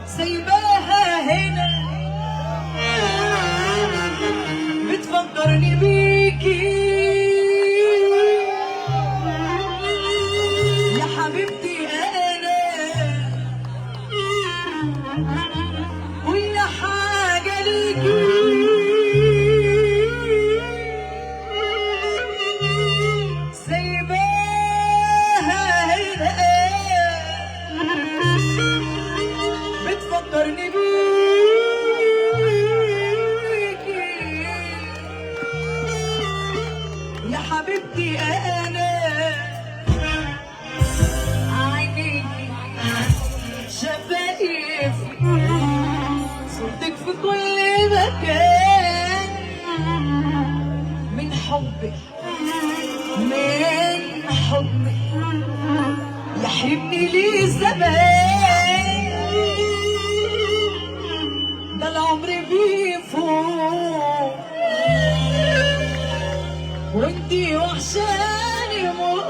سايباها هنا بتفكرني بيكي يا حبيبتي انا كل حاجة ليكي سايباها هنا بتفكرني بيكي يا حبيبتي انا عينيكي شفايفي صورتك في كل مكان من حبك يحرمني ليه الزمان ده العمر بيفوت وانتي وحشاني موت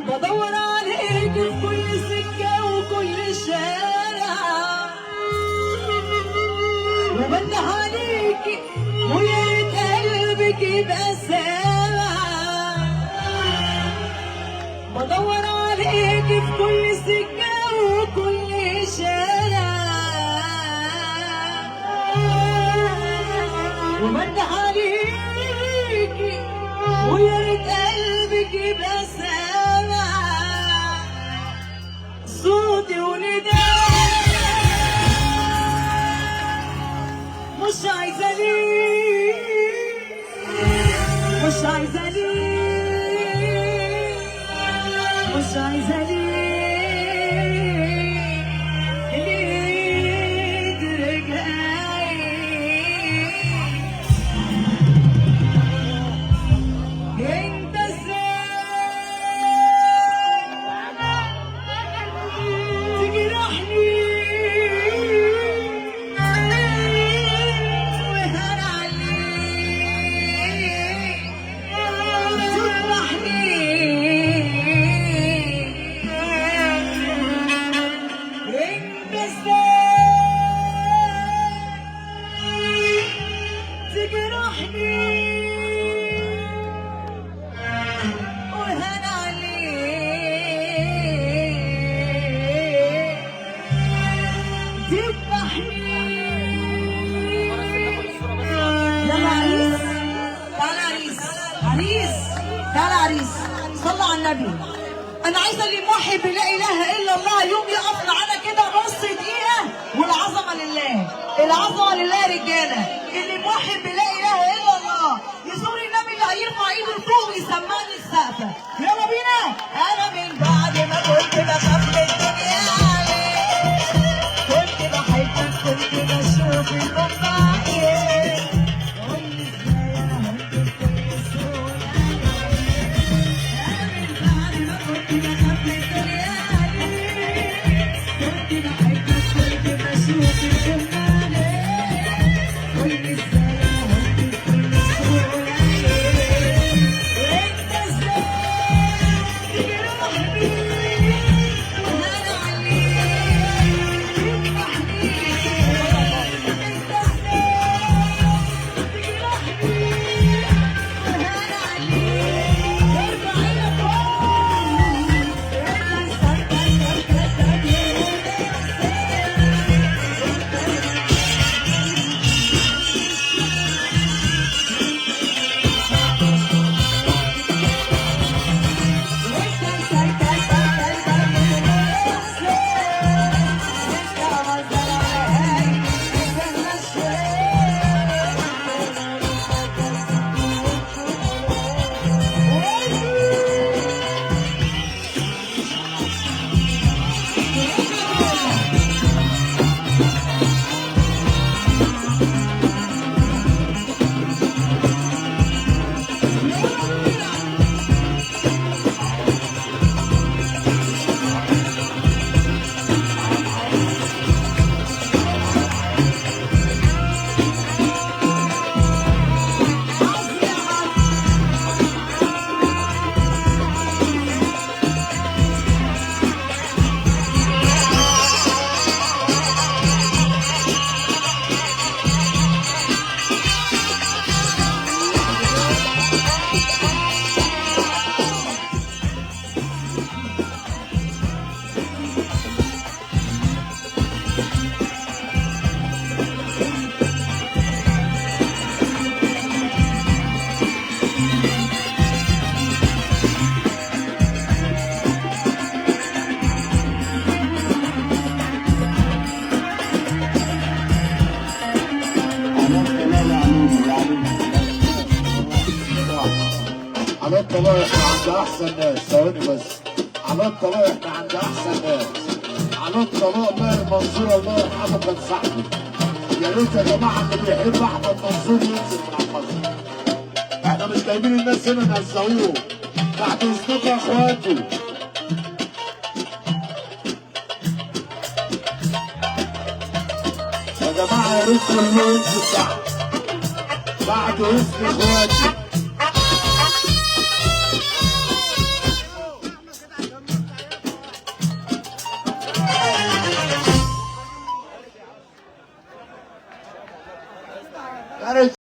بدور عليك في كل سكة وكل شارع وبنده عليكي ويا ريت قلبك يبقى سامع بدور عليكي في كل سكة وكل شارع وبنده عليكي ويا ريت قلبك يبقى سامع صوتي ونداء مش عايزة ليه مش عايزة ليه مش عايزة ليه انت ازاي تجرحني وهان عليك تفرحني انت ازاي تجرحني وهان عليك تفرحني يلا عريس تعالى عريس عريس تعالى عريس صلى على النبي. انا عايزه اللي موحد بلا اله الا الله يوم يقف معانا كده نص دقيقه والعظمه لله العظمه لله يا رجاله اللي موحد بلا اله الا الله يزور النبي اللي هيرفع ايده لفوق ويسمعني السقفه. يلا بينا. انا من بعد ما كنت بخاف من الدنيا عليك كنت بحبك كنت بشوف الحب عليك قولي ازاي انا ممكن كل سهوله عليك. انا من بعد ما كنت بخاف من الدنيا عليك كنت بحبك على الطلاق احنا عند احسن ناس، ثواني بس. على الطلاق احنا عند احسن ناس. على الطلاق ماهر منصور الله يرحمه كان صاحبي. يا ريت يا جماعه اللي بيحب احمد منصور ينزل من على المسرح. احنا مش جايبين الناس هنا نهزقوهم. بعد اذنكم يا اخواتي. يا جماعه يا ريت كله ينزل تحت. بعد اذن اخواتي.